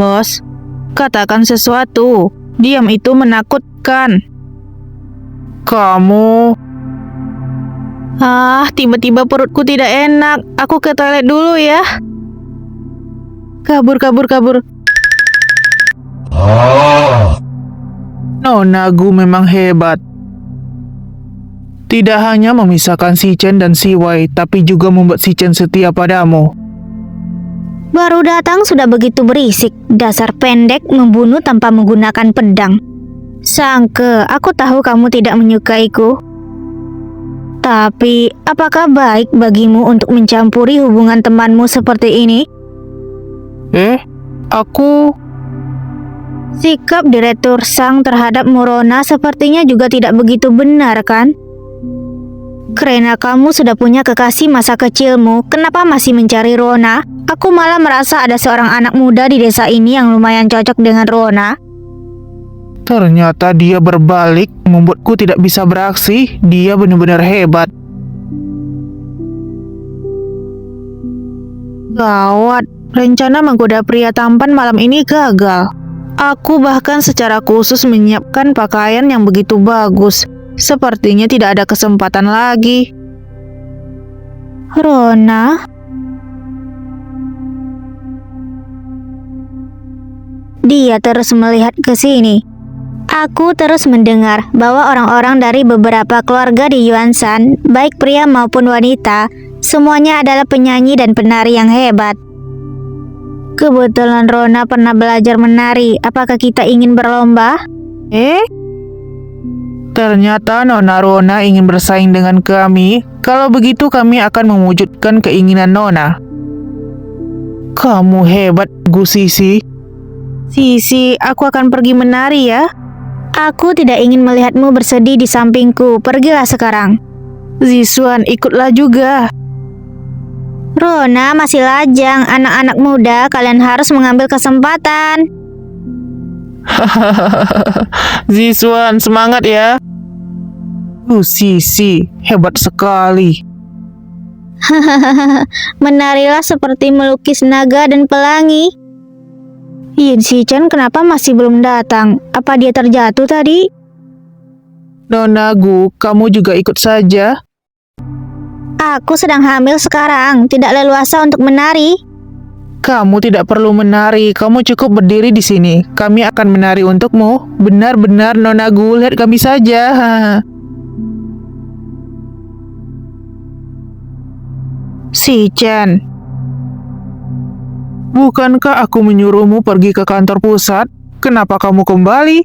Bos, katakan sesuatu. Diam itu menakutkan. Kamu... Tiba-tiba perutku tidak enak. Aku ke toilet dulu ya. Kabur. Nona Gu memang hebat. Tidak hanya memisahkan si Chen dan si Wei, tapi juga membuat si Chen setia padamu. Baru datang sudah begitu berisik. Dasar pendek membunuh tanpa menggunakan pedang. Sangke, aku tahu kamu tidak menyukaiku. Tapi, apakah baik bagimu untuk mencampuri hubungan temanmu seperti ini? Aku... Sikap Direktur Sang terhadap Murona sepertinya juga tidak begitu benar, kan? Karena kamu sudah punya kekasih masa kecilmu, kenapa masih mencari Rona? Aku malah merasa ada seorang anak muda di desa ini yang lumayan cocok dengan Rona. Ternyata dia berbalik, membuatku tidak bisa beraksi. Dia benar-benar hebat. Gawat, rencana menggoda pria tampan malam ini gagal. Aku bahkan secara khusus menyiapkan pakaian yang begitu bagus. Sepertinya tidak ada kesempatan lagi. Rona? Dia terus melihat ke sini. Aku terus mendengar bahwa orang-orang dari beberapa keluarga di Yuanshan, baik pria maupun wanita, semuanya adalah penyanyi dan penari yang hebat. Kebetulan Rona pernah belajar menari. Apakah kita ingin berlomba? Ternyata Nona Rona ingin bersaing dengan kami. Kalau begitu kami akan mewujudkan keinginan Nona. Kamu hebat, Gu Sisi. Sisi, aku akan pergi menari ya. Aku tidak ingin melihatmu bersedih di sampingku. Pergilah sekarang. Zixuan, ikutlah juga. Rona masih lajang. Anak-anak muda, kalian harus mengambil kesempatan. Zixuan, semangat ya. Sisi, hebat sekali. Menarilah seperti melukis naga dan pelangi. Yin Xichan kenapa masih belum datang? Apa dia terjatuh tadi? Nona Gu, kamu juga ikut saja. Aku sedang hamil sekarang, tidak leluasa untuk menari. Kamu tidak perlu menari, kamu cukup berdiri di sini. Kami akan menari untukmu. Benar-benar Nona Gu, lihat kami saja. Xichan, bukankah aku menyuruhmu pergi ke kantor pusat? Kenapa kamu kembali?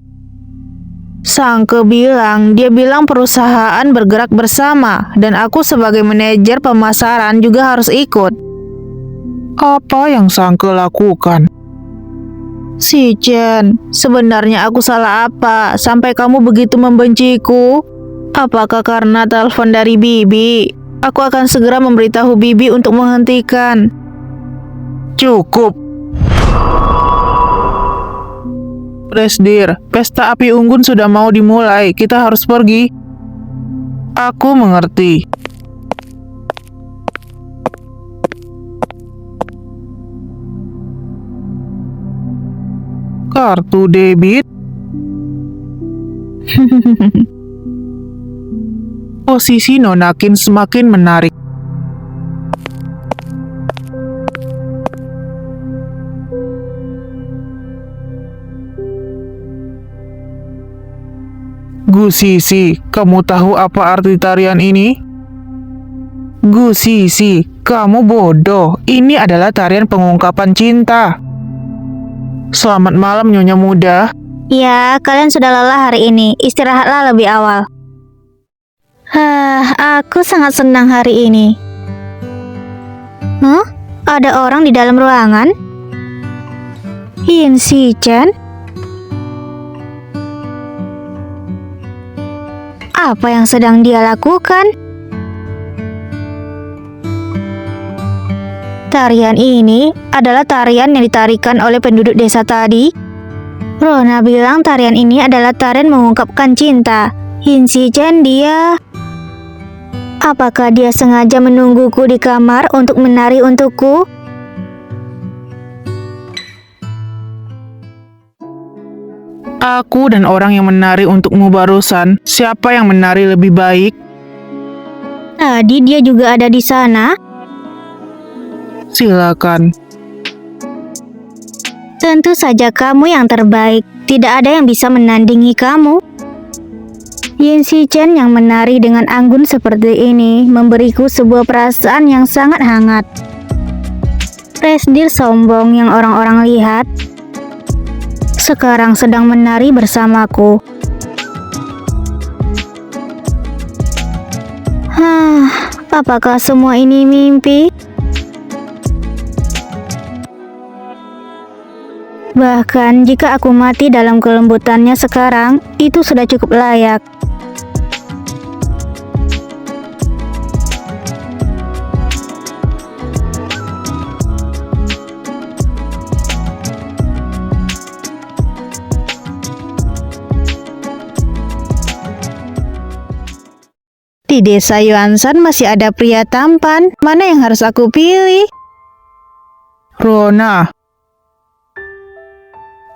Sangke dia bilang perusahaan bergerak bersama dan aku sebagai manajer pemasaran juga harus ikut. Apa yang Sangke lakukan? Xichan, sebenarnya aku salah apa sampai kamu begitu membenciku? Apakah karena telepon dari Bibi? Aku akan segera memberitahu Bibi untuk menghentikan. Cukup. Presdir, pesta api unggun sudah mau dimulai. Kita harus pergi. Aku mengerti. Kartu debit. Posisi Nona Qin semakin menarik. Gu Sisi, kamu tahu apa arti tarian ini? Gu Sisi, kamu bodoh. Ini adalah tarian pengungkapan cinta. Selamat malam, Nyonya Muda. Ya, kalian sudah lelah hari ini. Istirahatlah lebih awal. Aku sangat senang hari ini. Ada orang di dalam ruangan? Yin Xichan? Apa yang sedang dia lakukan? Tarian ini adalah tarian yang ditarikan oleh penduduk desa tadi. Rona bilang tarian ini adalah tarian mengungkapkan cinta. Yin Xichan dia... Apakah dia sengaja menungguku di kamar untuk menari untukku? Aku dan orang yang menari untukmu barusan, siapa yang menari lebih baik? Tadi dia juga ada di sana. Silakan. Tentu saja kamu yang terbaik. Tidak ada yang bisa menandingi kamu. Yin Chen yang menari dengan anggun seperti ini memberiku sebuah perasaan yang sangat hangat. Presdir sombong yang orang-orang lihat sekarang sedang menari bersamaku. Apakah semua ini mimpi? Bahkan jika aku mati dalam kelembutannya sekarang, itu sudah cukup layak. Di desa Yuanshan masih ada pria tampan. Mana yang harus aku pilih? Rona,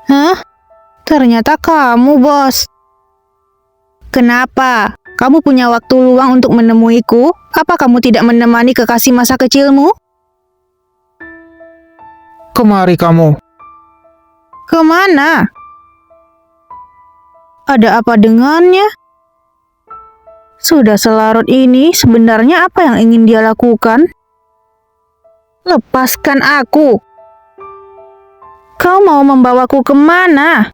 Hah? Ternyata kamu, bos. Kenapa? Kamu punya waktu luang untuk menemuiku? Apa kamu tidak menemani kekasih masa kecilmu? kemari kamu. Kemana? Ada apa dengannya? Sudah selarut ini, sebenarnya apa yang ingin dia lakukan? Lepaskan aku. Kau mau membawaku kemana?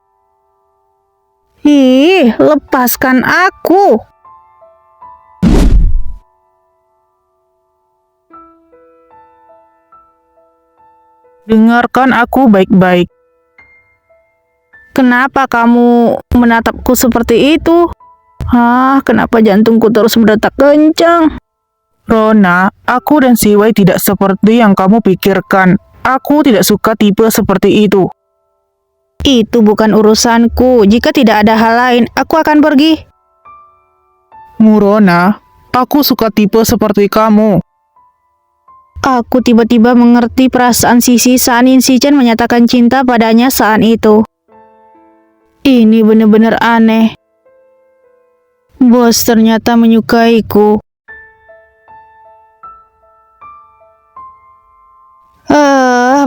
Ih, lepaskan aku. Dengarkan aku baik-baik. Kenapa kamu menatapku seperti itu? Kenapa jantungku terus berdetak kencang? Rona, aku dan si Wei tidak seperti yang kamu pikirkan. Aku tidak suka tipe seperti itu. Itu bukan urusanku. Jika tidak ada hal lain, aku akan pergi. Rona, aku suka tipe seperti kamu. Aku tiba-tiba mengerti perasaan Sisi saat Yin Chen menyatakan cinta padanya saat itu. Ini benar-benar aneh. Bos ternyata menyukaiku.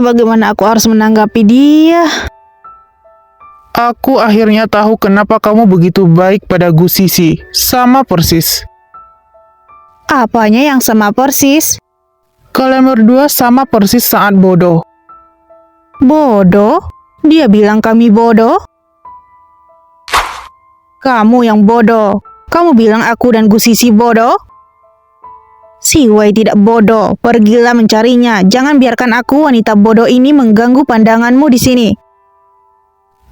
Bagaimana aku harus menanggapi dia? Aku akhirnya tahu kenapa kamu begitu baik pada Gu Sisi. Sama persis. Apanya yang sama persis? Kalian berdua sama persis saat bodoh. Bodoh? Dia bilang kami bodoh? Kamu yang bodoh. Kamu bilang aku dan Gu Sisi bodoh? Si Wei tidak bodoh. Pergilah mencarinya. Jangan biarkan aku, wanita bodoh ini, mengganggu pandanganmu di sini.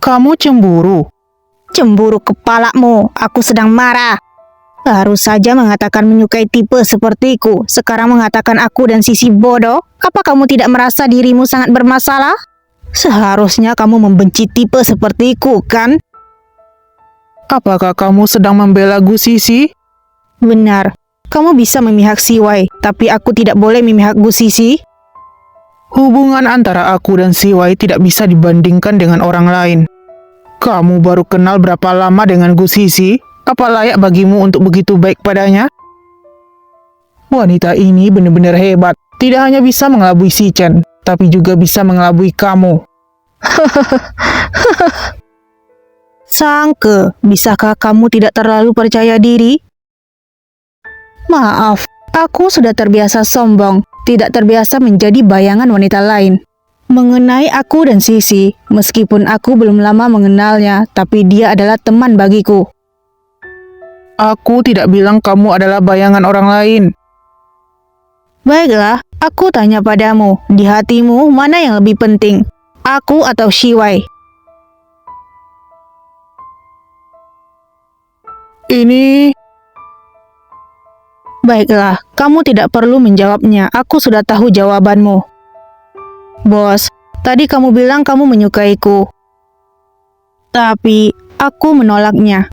Kamu cemburu. Cemburu kepalamu. Aku sedang marah. Baru saja mengatakan menyukai tipe sepertiku. Sekarang mengatakan aku dan Sisi bodoh. Apa kamu tidak merasa dirimu sangat bermasalah? Seharusnya kamu membenci tipe sepertiku, kan? Apakah kamu sedang membela Gu Sisi? Benar. Kamu bisa memihak si Wei, tapi aku tidak boleh memihak Gu Sisi. Hubungan antara aku dan si Wei tidak bisa dibandingkan dengan orang lain. Kamu baru kenal berapa lama dengan Gu Sisi? Apa layak bagimu untuk begitu baik padanya? Wanita ini benar-benar hebat. Tidak hanya bisa mengelabui si Chen, tapi juga bisa mengelabui kamu. Sangke, bisakah kamu tidak terlalu percaya diri? Maaf, aku sudah terbiasa sombong, tidak terbiasa menjadi bayangan wanita lain. Mengenai aku dan Sisi, meskipun aku belum lama mengenalnya, tapi dia adalah teman bagiku. Aku tidak bilang kamu adalah bayangan orang lain. Baiklah, aku tanya padamu, di hatimu mana yang lebih penting? Aku atau Shi Wei? Ini... Baiklah, kamu tidak perlu menjawabnya. Aku sudah tahu jawabanmu. Bos, tadi kamu bilang kamu menyukaiku. Tapi, aku menolaknya.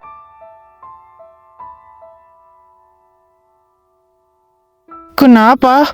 Kenapa?